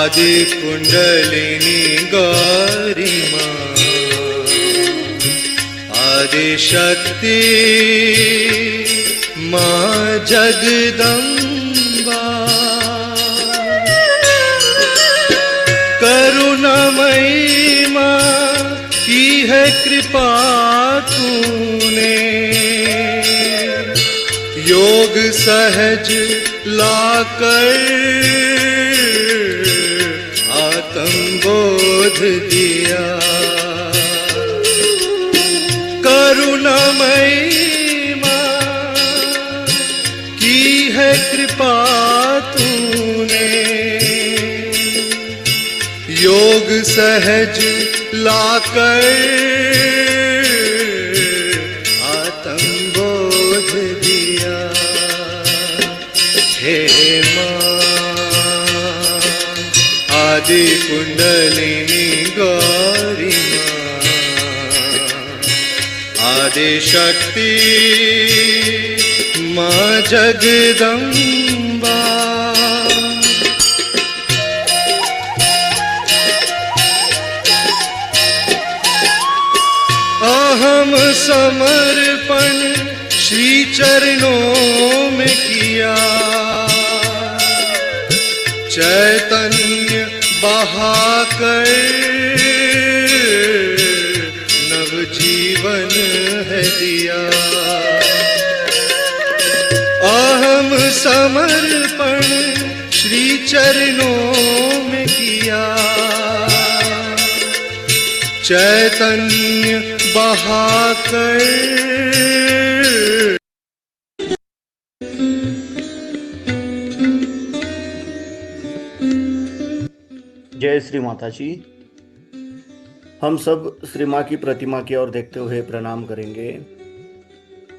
आदि कुंडलिनी गौरी माँ, आदि शक्ति माँ जगदम्बा, करुणामयी माँ की है कृपा तूने, योग सहज लाकर आत्म बोध दिया। करुणामयी माँ की है कृपा तूने, योग सहज लाकर आत्म बोध दिया। हे माँ आदि कुंडलिनी गौरी माँ, आदि शक्ति माँ जगदम्बा, अहम समर्पण श्री चरणों में किया, चैतन्य बहाकर नव जीवन है दिया। अहम समर्पण श्री चरणों में किया, चैतन्य बहाकर। जय श्री माता जी। हम सब श्री माँ की प्रतिमा की ओर देखते हुए प्रणाम करेंगे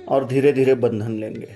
और धीरे धीरे बंधन लेंगे।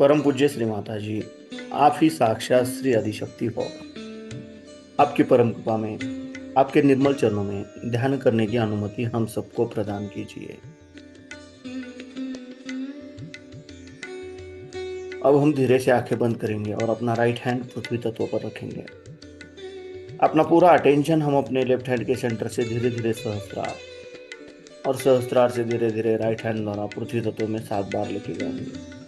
परम पूज्य श्री माता जी, आप ही साक्षात श्री आदिशक्ति हो। आपकी परम कृपा में, आपके निर्मल चरणों में ध्यान करने की अनुमति हम सबको प्रदान कीजिए। अब हम धीरे से आंखें बंद करेंगे और अपना राइट हैंड पृथ्वी तत्व पर रखेंगे। अपना पूरा अटेंशन हम अपने लेफ्ट हैंड के सेंटर से धीरे धीरे सहस्त्रार और सहस्त्रार से धीरे धीरे राइट हैंड द्वारा पृथ्वी तत्व में 7 बार लेके जाएंगे।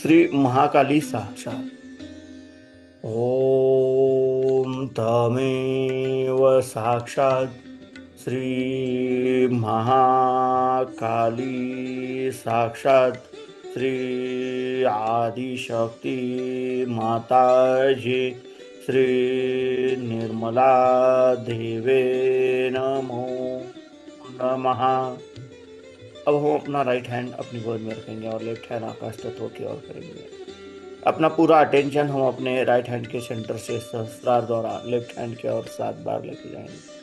श्री महाकाली साक्षात्। ओम तमेव साक्षात् श्री महाकाली साक्षात् श्री आदिशक्ति माताजी श्री निर्मला देवे नमो नमः। अब हम अपना राइट हैंड अपनी गोद में रखेंगे और लेफ्ट हैंड आकाश तत्व की ओर करेंगे। अपना पूरा अटेंशन हम अपने राइट हैंड के सेंटर से सहस्त्रार द्वारा लेफ्ट हैंड की ओर 7 बार लेके जाएंगे।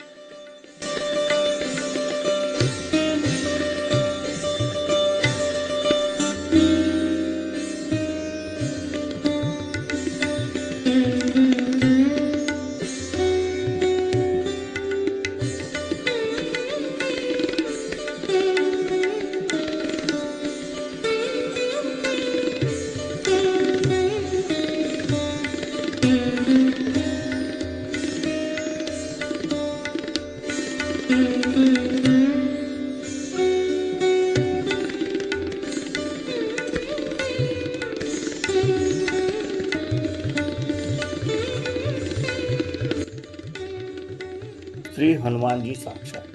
श्री हनुमान जी साक्षात्।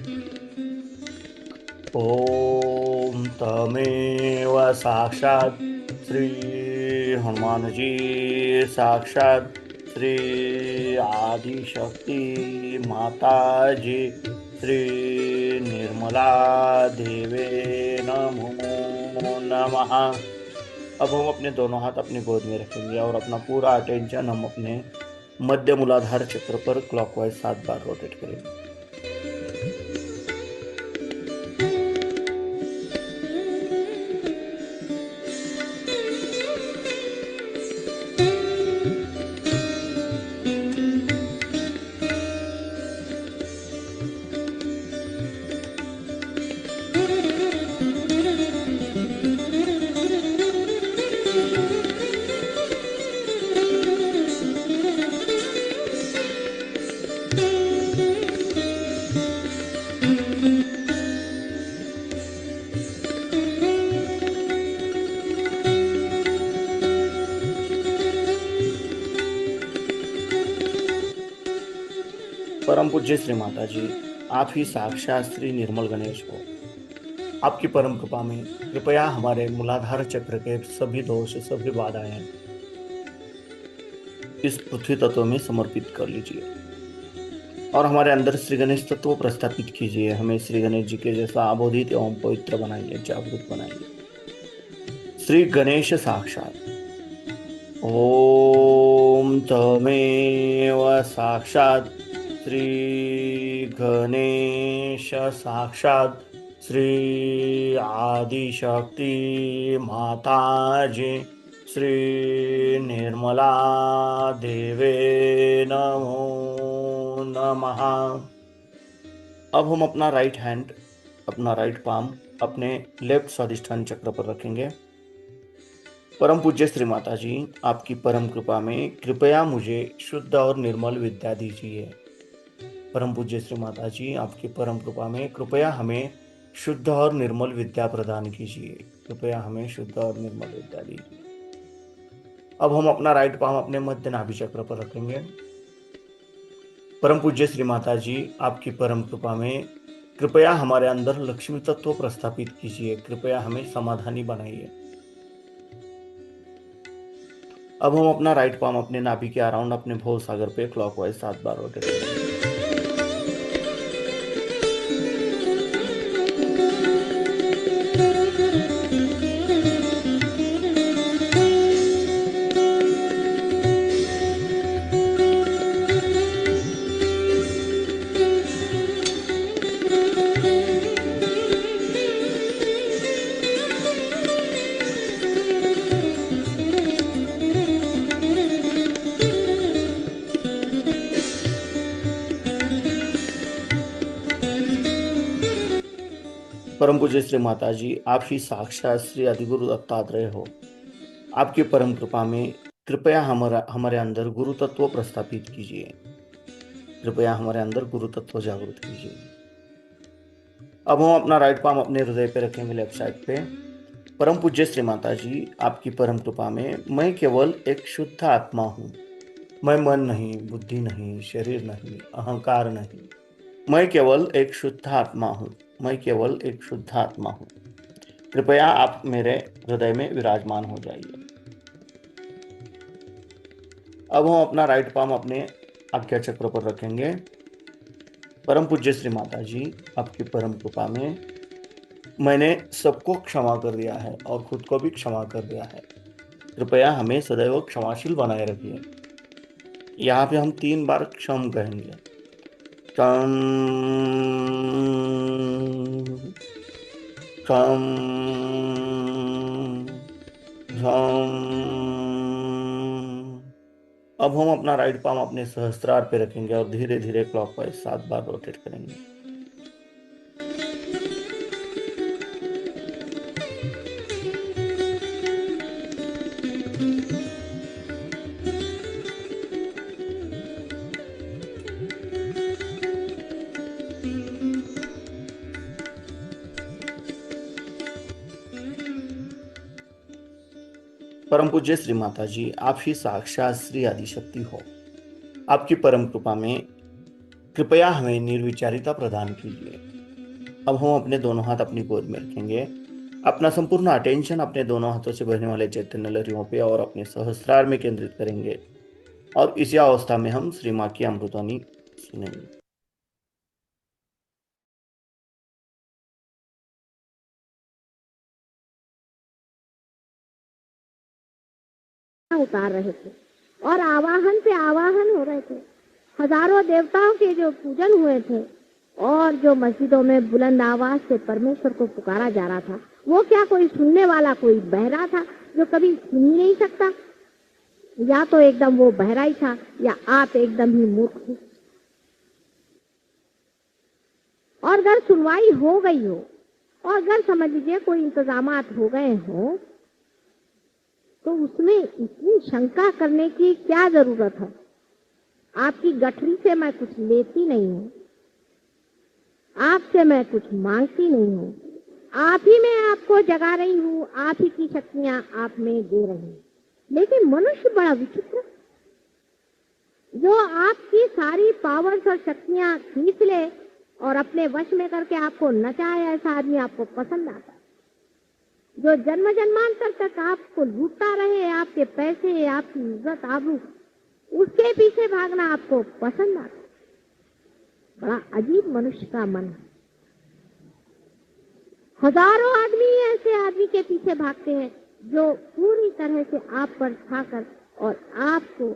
ओम तमेव साक्षात् श्री हनुमान जी साक्षात् श्री आदिशक्ति माता जी श्री निर्मला देवे नमो नमः। अब हम अपने दोनों हाथ अपनी गोद में रखेंगे और अपना पूरा अटेंशन हम अपने मध्य मूलाधार चक्र पर क्लॉकवाइज 7 बार रोटेट करेंगे। परम पूज्य श्री माता जी, आप ही साक्षात श्री निर्मल गणेश हो। आपकी परम कृपा में कृपया हमारे मूलाधार चक्र के सभी दोष सभी बाधाएं इस पृथ्वी तत्व में समर्पित कर लीजिए और हमारे अंदर श्री गणेश तत्व प्रस्थापित कीजिए। हमें श्री गणेश जी के जैसा अबोधित एवं पवित्र बनाइए, जागरूक बनाइए। श्री गणेश साक्षात। ओम तमेव साक्षात श्री गणेश साक्षात् श्री आदिशक्ति माताजी श्री निर्मला देवे नमो नमः। अब हम अपना राइट हैंड अपना राइट पाम अपने लेफ्ट स्वादिष्ठान चक्र पर रखेंगे। परम पूज्य श्री माता जी, आपकी परम कृपा में कृपया मुझे शुद्ध और निर्मल विद्या दीजिए। परम पूज्य श्री माता जी, आपकी परम कृपा में कृपया हमें शुद्ध और निर्मल विद्या प्रदान कीजिए। कृपया हमें शुद्ध और निर्मल विद्या दीजिए। अब हम अपना राइट पाम अपने मध्य नाभि चक्र पर रखेंगे। परम पूज्य श्री माता जी, आपकी परम कृपा में कृपया हमारे अंदर लक्ष्मी तत्व प्रस्थापित कीजिए। कृपया हमें समाधानी बनाइए। अब हम अपना राइट पाम अपने नाभि के अराउंड अपने भव सागर पे क्लॉकवाइज 7 बार रोटेट करेंगे। परम पूज्य श्री माता जी, आप ही साक्षात श्री अधिगुरु दत्तात्रेय हो। आपकी परम कृपा में कृपया हमारे अंदर गुरु तत्व प्रस्थापित कीजिए। कृपया हमारे अंदर गुरु तत्व जागृत कीजिए। अब हम अपना राइट पाम अपने हृदय पे रखेंगे, लेफ्ट साइड पे, परम पूज्य श्री माता जी, आपकी परम कृपा में मैं केवल एक शुद्ध आत्मा हूँ। मैं मन नहीं, बुद्धि नहीं, शरीर नहीं, अहंकार नहीं। मैं केवल एक शुद्ध आत्मा हूँ। मैं केवल एक शुद्ध आत्मा हूँ। कृपया आप मेरे हृदय में विराजमान हो जाइए। अब हम अपना राइट पाम अपने आज्ञा चक्र पर रखेंगे। परम पूज्य श्री माता जी, आपकी परम कृपा में मैंने सबको क्षमा कर दिया है और खुद को भी क्षमा कर दिया है। कृपया हमें सदैव क्षमाशील बनाए रखिए। यहाँ पे हम 3 बार क्षम कहेंगे। क्षम, क्षम, क्षम। अब हम अपना राइट पाम अपने सहस्त्रार पे रखेंगे और धीरे धीरे क्लॉकवाइज 7 बार रोटेट करेंगे। परम पूज्य श्री माता जी, आप ही साक्षात श्री आदिशक्ति हो। आपकी परम कृपा में कृपया हमें निर्विचारिता प्रदान कीजिए। अब हम अपने दोनों हाथ अपनी गोद में रखेंगे। अपना संपूर्ण अटेंशन अपने दोनों हाथों से बहने वाले चैतन्य लहरियों पे और अपने सहस्त्रार में केंद्रित करेंगे और इसी अवस्था में हम श्री माँ की अमृतवाणी सुनेंगे। उतार रहे थे और आवाहन पे आवाहन हो रहे थे। हजारों देवताओं के जो पूजन हुए थे और जो मस्जिदों में बुलंद आवाज से परमेश्वर को पुकारा जा रहा था, वो क्या कोई सुनने वाला कोई बहरा था जो कभी सुन ही नहीं सकता? या तो एकदम वो बहरा ही था या आप एकदम ही मूर्ख थे। और अगर सुनवाई हो गई हो और अगर समझ लीजिए कोई इंतजामात हो गए हो तो उसमें इतनी शंका करने की क्या जरूरत है? आपकी गठरी से मैं कुछ लेती नहीं हूँ, आपसे मैं कुछ मांगती नहीं हूँ। आप ही मैं आपको जगा रही हूँ, आप ही की शक्तियां आप में दे रही हूँ। लेकिन मनुष्य बड़ा विचित्र, जो आपकी सारी पावर्स और शक्तियां खींच ले और अपने वश में करके आपको नचाए, ऐसा आदमी आपको पसंद आता है। जो जन्म जन्मांतर तक आपको लूटता रहे, आपके पैसे, आपकी इज्जत, आबरू, उसके पीछे भागना आपको पसंद आता है। बड़ा अजीब मनुष्य का मन है। हजारों आदमी ऐसे आदमी के पीछे भागते हैं जो पूरी तरह से आप पर छाकर और आपको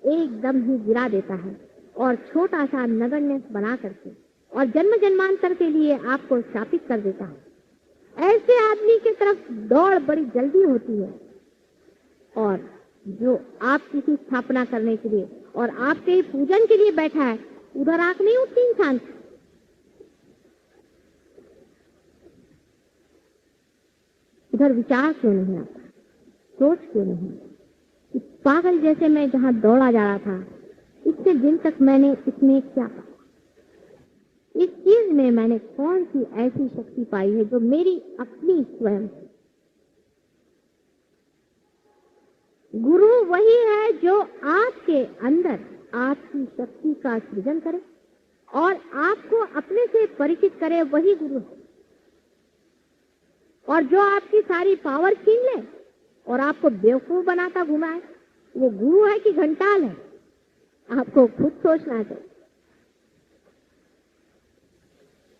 एकदम ही गिरा देता है और छोटा सा नगण्य बना करके और जन्म जन्मांतर के लिए आपको शापित कर देता है। ऐसे आदमी की तरफ दौड़ बड़ी जल्दी होती है और जो आपकी की स्थापना करने के लिए और आपके ही पूजन के लिए बैठा है, उधर आंख नहीं उठती इंसान। उधर विचार क्यों नहीं आता, सोच क्यों नहीं? इस पागल जैसे मैं जहां दौड़ा जा रहा था, इतने दिन तक मैंने इसमें क्या पाया? इस चीज में मैंने कौन सी ऐसी शक्ति पाई है जो मेरी अपनी स्वयं? गुरु वही है जो आपके अंदर आपकी शक्ति का सृजन करे और आपको अपने से परिचित करे, वही गुरु है। और जो आपकी सारी पावर छीन ले और आपको बेवकूफ बनाता घुमाए, वो गुरु है कि घंटाल है? आपको खुद सोचना चाहिए।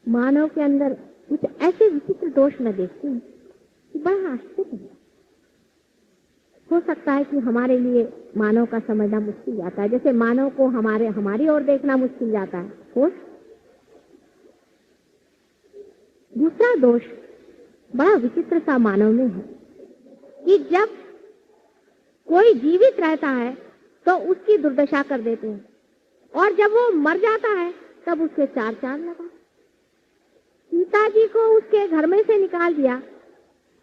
मानव के अंदर कुछ ऐसे विचित्र दोष मैं देखती हूँ कि बड़ा आश्चर्य है। हो सकता है कि हमारे लिए मानव का समझना मुश्किल जाता है, जैसे मानव को हमारी ओर देखना मुश्किल जाता है। हो दूसरा दोष बड़ा विचित्र सा मानव में है कि जब कोई जीवित रहता है तो उसकी दुर्दशा कर देते हैं और जब वो मर जाता है तब उसके चार चांद लगा। सीता जी को उसके घर में से निकाल दिया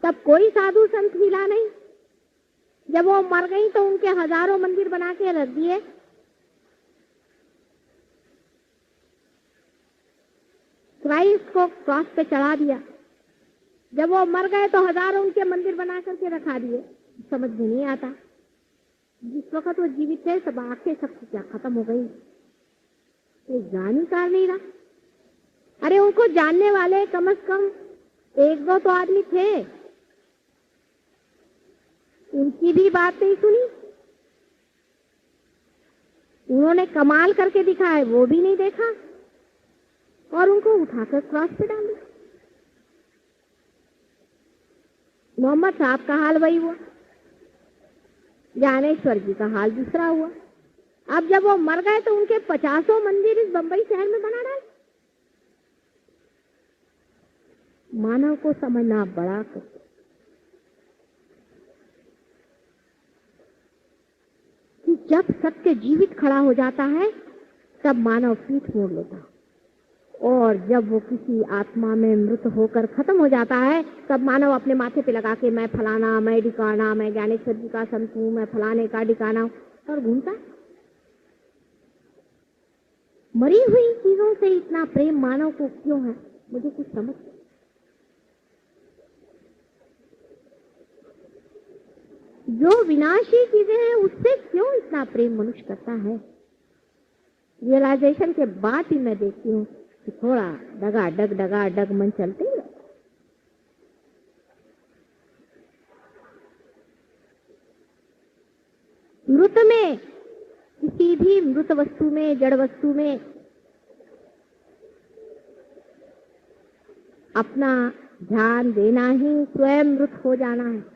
तब कोई साधु संत मिला नहीं। जब वो मर गई तो उनके हजारों मंदिर बना के रख दिए। क्राइस्ट को क्रॉस पे चढ़ा दिया जब वो मर गए तो हजारों उनके मंदिर बना करके रखा दिए। समझ में नहीं आता, जिस वक्त वो जीवित थे सब आंखें सब क्या खत्म हो गई, कोई जानकार नहीं रहा। अरे उनको जानने वाले कम से कम एक दो तो आदमी थे, उनकी भी बात नहीं सुनी। उन्होंने कमाल करके दिखाया वो भी नहीं देखा और उनको उठाकर क्रॉस पे डाल दिया। मोहम्मद साहब का हाल वही हुआ, ज्ञानेश्वर जी का हाल दूसरा हुआ। अब जब वो मर गए तो उनके 50 मंदिर इस बंबई शहर में बना डाले। मानव को समझना बड़ा कठिन। कि जब सत्य जीवित खड़ा हो जाता है तब मानव पीठ मोड़ लेता है, और जब वो किसी आत्मा में मृत होकर खत्म हो जाता है तब मानव अपने माथे पे लगा के मैं फलाना, मैं डिकाना, मैं ज्ञानेश्वर जी का संत हूं, मैं फलाने का डिकाना हूं, और घूमता। मरी हुई चीजों से इतना प्रेम मानव को क्यों है, मुझे कुछ समझ। जो विनाशी चीजें हैं उससे क्यों इतना प्रेम मनुष्य करता है। रियलाइजेशन के बाद ही मैं देखती हूँ कि थोड़ा डगा डग मन चलते ही रहता। मृत में, किसी भी मृत वस्तु में, जड़ वस्तु में अपना ध्यान देना ही स्वयं मृत हो जाना है।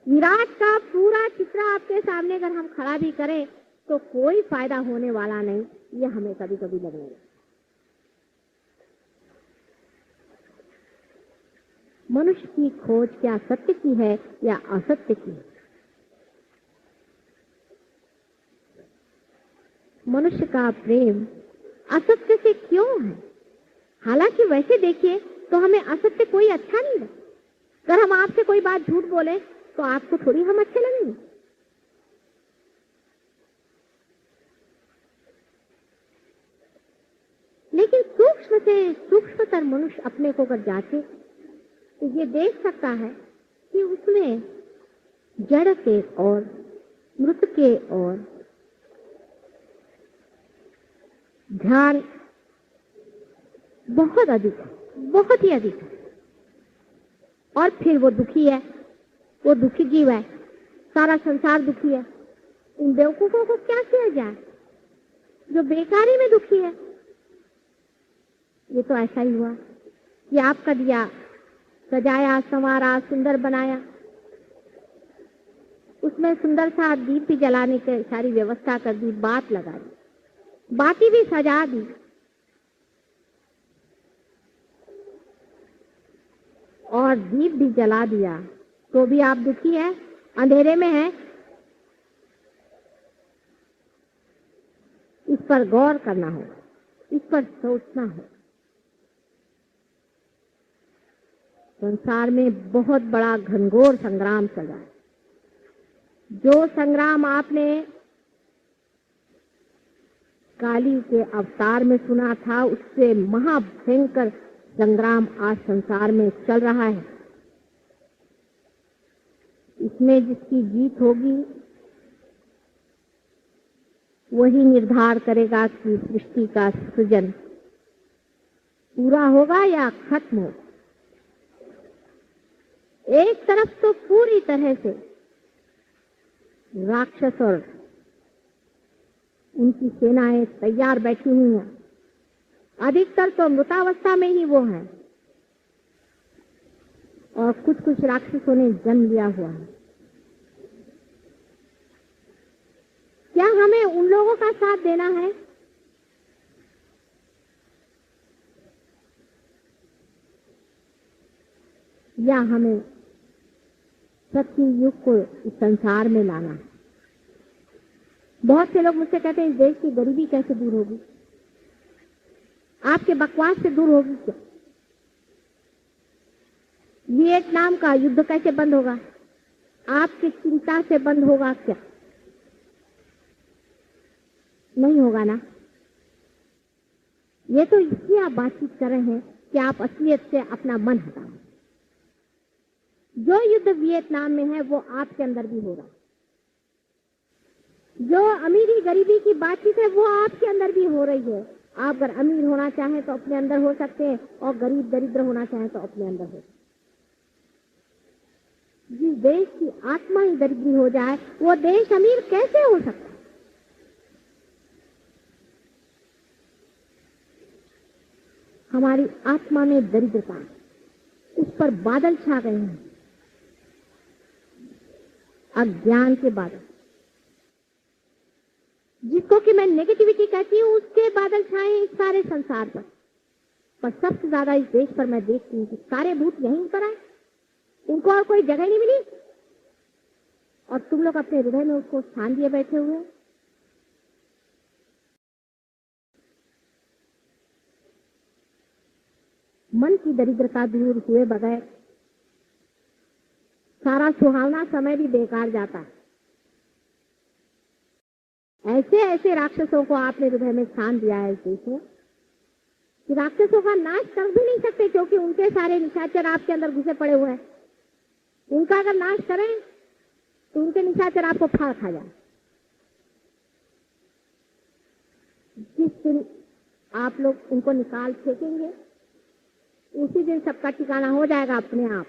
विराट का पूरा चित्र आपके सामने अगर हम खड़ा भी करें तो कोई फायदा होने वाला नहीं, ये हमें कभी कभी लगने लगा। मनुष्य की खोज क्या सत्य की है या असत्य की है। मनुष्य का प्रेम असत्य से क्यों है। हालांकि वैसे देखिए तो हमें असत्य कोई अच्छा नहीं है। अगर हम आपसे कोई बात झूठ बोले तो आपको थोड़ी हम अच्छे लगेंगे। लेकिन सूक्ष्म से सूक्ष्मतर मनुष्य अपने को अगर जांचे तो ये देख सकता है कि उसमें जड़ के और मृत के और ध्यान बहुत अधिक है, बहुत ही अधिक है। और फिर वो दुखी है, वो दुखी जीव है, सारा संसार दुखी है। इन बेवकूफों को क्या किया जाए जो बेकारी में दुखी है। ये तो ऐसा ही हुआ कि आपका दिया सजाया, संवारा, सुंदर बनाया, उसमें सुंदर सा दीप भी जलाने की सारी व्यवस्था कर दी, बात लगा दी, बाती भी सजा दी, और दीप भी जला दिया, तो भी आप दुखी है, अंधेरे में है। इस पर गौर करना होगा, इस पर सोचना होगा। संसार में बहुत बड़ा घनघोर संग्राम चल रहा है। जो संग्राम आपने काली के अवतार में सुना था, उससे महाभयंकर संग्राम आज संसार में चल रहा है। इसमें जिसकी जीत होगी वही निर्धार करेगा कि सृष्टि का सृजन पूरा होगा या खत्म होगा। एक तरफ तो पूरी तरह से राक्षस और उनकी सेनाएं तैयार बैठी हुई हैं, अधिकतर तो मृतावस्था में ही वो हैं, और कुछ कुछ राक्षसों ने जन्म लिया हुआ है। क्या हमें उन लोगों का साथ देना है? या हमें सत्य युग को इस संसार में लाना है? बहुत से लोग मुझसे कहते हैं इस देश की गरीबी कैसे दूर होगी, आपके बकवास से दूर होगी क्या? वियतनाम का युद्ध कैसे बंद होगा, आपकी चिंता से बंद होगा क्या? नहीं होगा ना। ये तो इसलिए आप बातचीत कर रहे हैं कि आप असलियत से अपना मन हटाओ। जो युद्ध वियतनाम में है वो आपके अंदर भी हो रहा है। जो अमीरी गरीबी की बातचीत है वो आपके अंदर भी हो रही है। आप अगर अमीर होना चाहें तो अपने अंदर हो सकते हैं, और गरीब दरिद्र होना चाहें तो अपने अंदर हो सकते हैं। जिस देश की आत्मा ही दरिद्री हो जाए वो देश अमीर कैसे हो सकता है? हमारी आत्मा में दरिद्रता, उस पर बादल छा गए हैं, अज्ञान के बादल, जिसको कि मैं नेगेटिविटी कहती हूँ, उसके बादल छाए इस सारे संसार पर सबसे ज्यादा इस देश पर मैं देखती हूँ कि सारे भूत यहीं पर आए, उनको और कोई जगह नहीं मिली, और तुम लोग अपने हृदय में उसको स्थान दिए बैठे हुए हो। मन की दरिद्रता दूर हुए बगैर सारा सुहावना समय भी बेकार जाता है। ऐसे ऐसे राक्षसों को आपने हृदय में स्थान दिया है इस देश में कि राक्षसों का नाश कर भी नहीं सकते, क्योंकि उनके सारे निशाचर आपके अंदर घुसे पड़े हुए हैं। उनका अगर नाश करें तो उनके निशाचर आपको फाड़ खा जाए। जिस दिन आप लोग उनको निकाल फेंकेंगे उसी दिन सबका ठिकाना हो जाएगा अपने आप।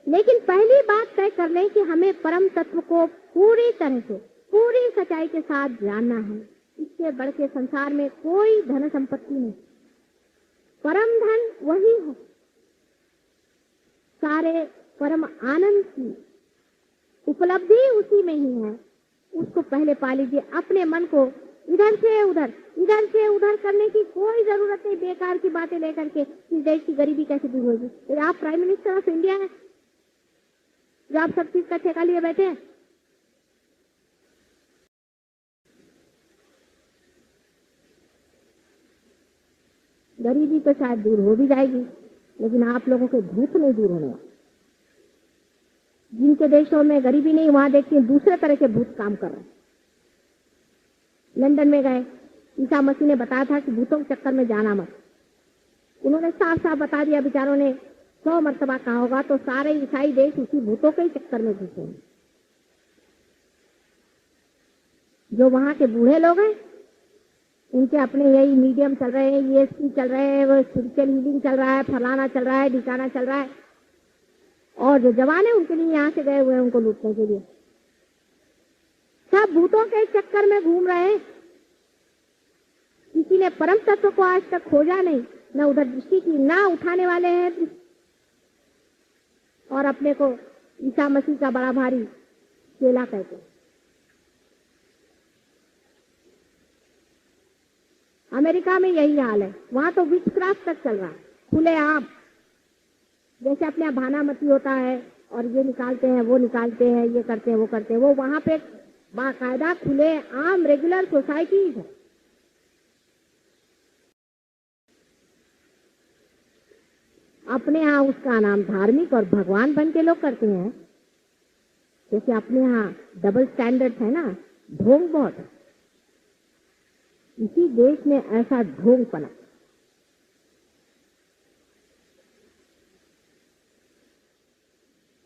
लेकिन पहली बात तय कर लें कि हमें परम तत्व को पूरी तरह से, पूरी सच्चाई के साथ जानना है। इससे बढ़ के संसार में कोई धन संपत्ति नहीं। परम धन वही है, सारे परम आनंद की उपलब्धि उसी में ही है। उसको पहले पा लीजिए। अपने मन को इधर से उधर करने की कोई जरूरत नहीं। बेकार की बातें लेकर के इस देश की गरीबी कैसे दूर होगी? तो आप प्राइम मिनिस्टर ऑफ इंडिया हैं, जो आप सब चीज का ठेका लिए बैठे हैं। गरीबी तो शायद दूर हो भी जाएगी, लेकिन आप लोगों के भूत नहीं दूर होने वाले। जिनके देशों में गरीबी नहीं, वहां देखिए दूसरे तरह के भूत काम कर रहे हैं। लंदन में गए, ईसा मसीह ने बताया था कि भूतों के चक्कर में जाना मत। उन्होंने साफ साफ बता दिया, बेचारों ने 100 मरतबा कहा होगा, तो सारे ईसाई देश उसी भूतों के ही चक्कर में घुसे हैं। जो वहां के बूढ़े लोग हैं, उनके अपने यही मीडियम चल रहे हैं, ESP चल रहे हैं, वो स्पिरिचुअल हीलिंग चल रहा है, फलाना चल रहा है, ढिकाना चल रहा है। और जो जवान है उनके लिए यहाँ से गए हुए हैं उनको लूटने के लिए। सब भूतों के चक्कर में घूम रहे हैं। किसी ने परम तत्व को आज तक खोजा नहीं, न उधर दृष्टि की, ना उठाने वाले हैं, और अपने को ईसा मसीह का बड़ा भारी चेला कहते हैं। अमेरिका में यही हाल है। वहां तो विचक्राफ्ट तक चल रहा है खुलेआम। जैसे अपने यहाँ भानामती होता है और ये निकालते हैं, वो निकालते हैं, ये करते हैं, वो करते हैं, वो वहां पे बाकायदा खुले आम रेगुलर सोसाइटीज है। अपने यहाँ उसका नाम धार्मिक और भगवान बन के लोग करते हैं। जैसे अपने यहाँ डबल स्टैंडर्ड है ना, ढोंग बहुत है। इसी देश में ऐसा ढोंग पना।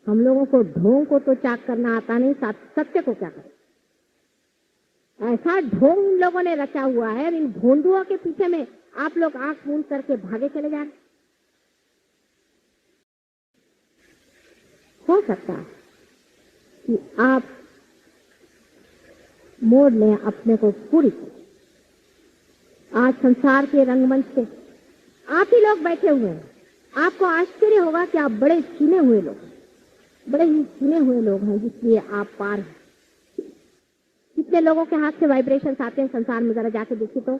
हम लोगों को ढोंग को तो चाक करना आता नहीं, सत्य को क्या करें? ऐसा ढोंग इन लोगों ने रचा हुआ है। इन भोंदुओं के पीछे में आप लोग आंख मूंद करके भागे चले जा रहे। हो सकता है कि आप मोड़ लें अपने को पूरी तरह। आज संसार के रंगमंच पे आप ही लोग बैठे हुए हैं। आपको आश्चर्य होगा कि आप बड़े चुने हुए लोग, बड़े ही चुने हुए लोग हैं, जिसलिए आप पार हैं। कितने लोगों के हाथ से वाइब्रेशंस आते हैं संसार में, जरा जाके देखिए तो।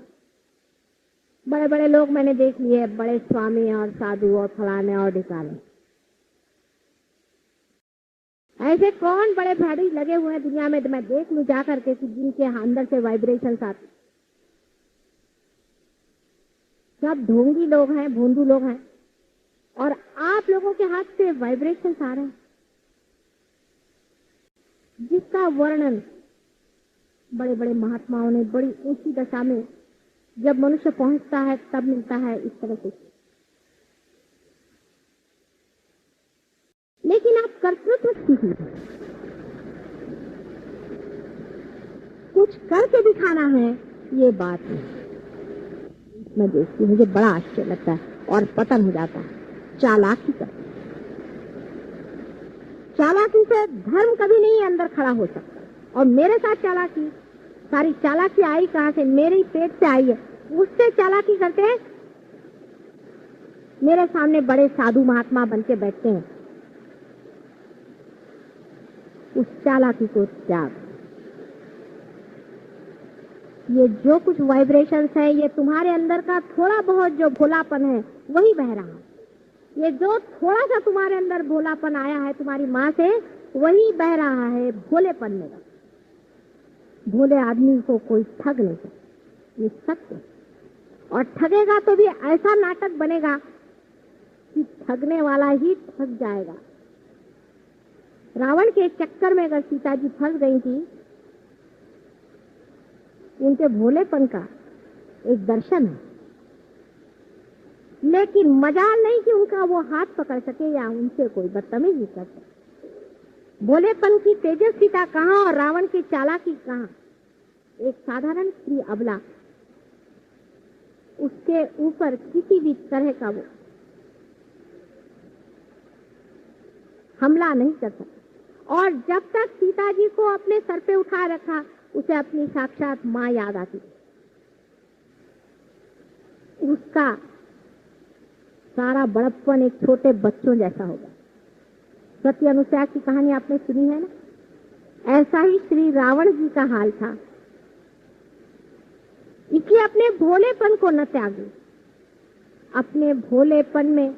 बड़े बड़े लोग मैंने देख लिए, बड़े स्वामी और साधु और फलाने और ढिकाने। ऐसे कौन बड़े भाड़ी लगे हुए हैं दुनिया में, तो मैं देख लूं जा करके कि जिनके अंदर से वाइब्रेशंस आते। सब ढोंगी लोग हैं, भोंदू लोग हैं, और आप लोगों के हाथ से वाइब्रेशंस आ रहे हैं जिसका वर्णन बड़े बड़े महात्माओं ने बड़ी ऊंची दशा में जब मनुष्य पहुंचता है तब मिलता है इस तरह से। लेकिन आप कर्तृत्व सीखिए, कुछ करके दिखाना है, ये बात है। मैं देखती हूँ, मुझे बड़ा आश्चर्य लगता है और पतन हो जाता है। चालाकी कर, चालाकी से धर्म कभी नहीं अंदर खड़ा हो सकता। और मेरे साथ चालाकी, सारी चालाकी आई कहां से? मेरे ही पेट से आई है। उससे चालाकी करते हैं, मेरे सामने बड़े साधु महात्मा बन के बैठते हैं। उस चालाकी को त्याग। ये जो कुछ वाइब्रेशंस है, ये तुम्हारे अंदर का थोड़ा बहुत जो भोलापन है वही बह रहा है। ये जो थोड़ा सा तुम्हारे अंदर भोलापन आया है तुम्हारी माँ से, वही बह रहा है भोलेपन में। भोले आदमी को कोई ठग नहीं सकता, ये सत्य। और ठगेगा तो भी ऐसा नाटक बनेगा कि ठगने वाला ही ठग जाएगा। रावण के चक्कर में अगर सीता जी फंस गई थी, उनके भोलेपन का एक दर्शन है। लेकिन मजाल नहीं कि उनका वो हाथ पकड़ सके या उनसे कोई बदतमीजी कर सके। भोलेपन की तेजस्विता कहाँ और रावण की चालाकी कहाँ? एक साधारण स्त्री अबला, उसके ऊपर किसी भी तरह का वो हमला नहीं कर सकता। और जब तक सीता जी को अपने सर पे उठा रखा, उसे अपनी साक्षात माँ याद आती। उसका सारा बड़प्पन एक छोटे बच्चों जैसा होगा। सत्य अनुसया की कहानी आपने सुनी है ना? ऐसा ही श्री रावण जी का हाल था। इसलिए अपने भोलेपन को न त्यागे। अपने भोलेपन में,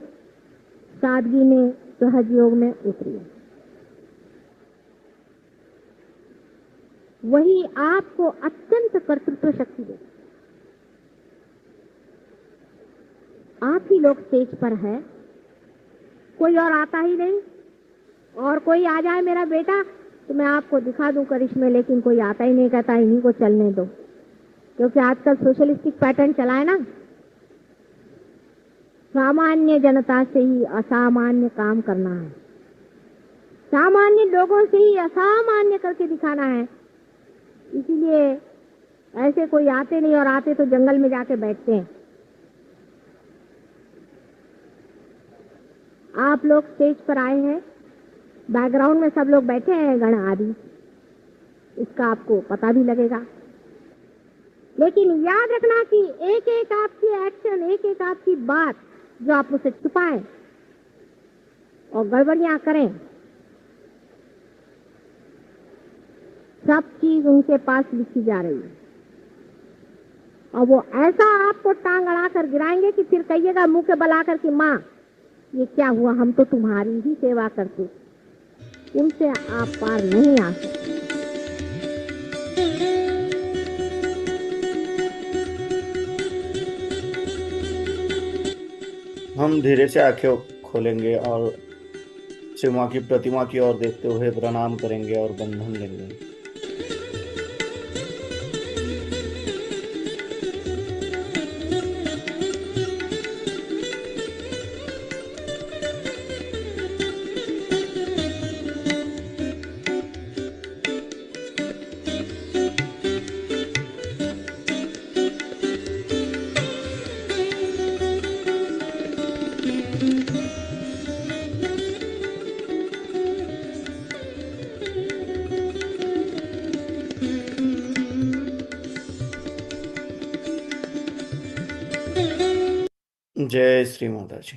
सादगी में, सहज योग में उतरिए। वही आपको अत्यंत कर्तृत्व शक्ति दे। आप ही लोग स्टेज पर है, कोई और आता ही नहीं। और कोई आ जाए मेरा बेटा तो मैं आपको दिखा दूं करिश्मे, लेकिन कोई आता ही नहीं, कहता इन्हीं को चलने दो। क्योंकि आजकल सोशलिस्टिक पैटर्न चला है ना, सामान्य जनता से ही असामान्य काम करना है, सामान्य लोगों से ही असामान्य करके दिखाना है। इसीलिए ऐसे कोई आते नहीं, और आते तो जंगल में जाके बैठते हैं। आप लोग स्टेज पर आए हैं, बैकग्राउंड में सब लोग बैठे हैं गण आदि, इसका आपको पता भी लगेगा। लेकिन याद रखना कि एक एक आपकी एक्शन, एक एक आपकी बात जो आप मुझसे छुपाएं और गड़बड़ियां करें, सब चीज उनके पास लिखी जा रही है। और वो ऐसा आपको टांग अड़ा कर गिराएंगे कि फिर कहिएगा मुंह के बल आकर कि माँ ये क्या हुआ, हम तो तुम्हारी ही सेवा करते। उनसे आप पार नहीं आ सकते। हम धीरे से आंखें खोलेंगे और श्री माँ की प्रतिमा की ओर देखते हुए प्रणाम करेंगे और बंधन लेंगे। जय श्री माता जी।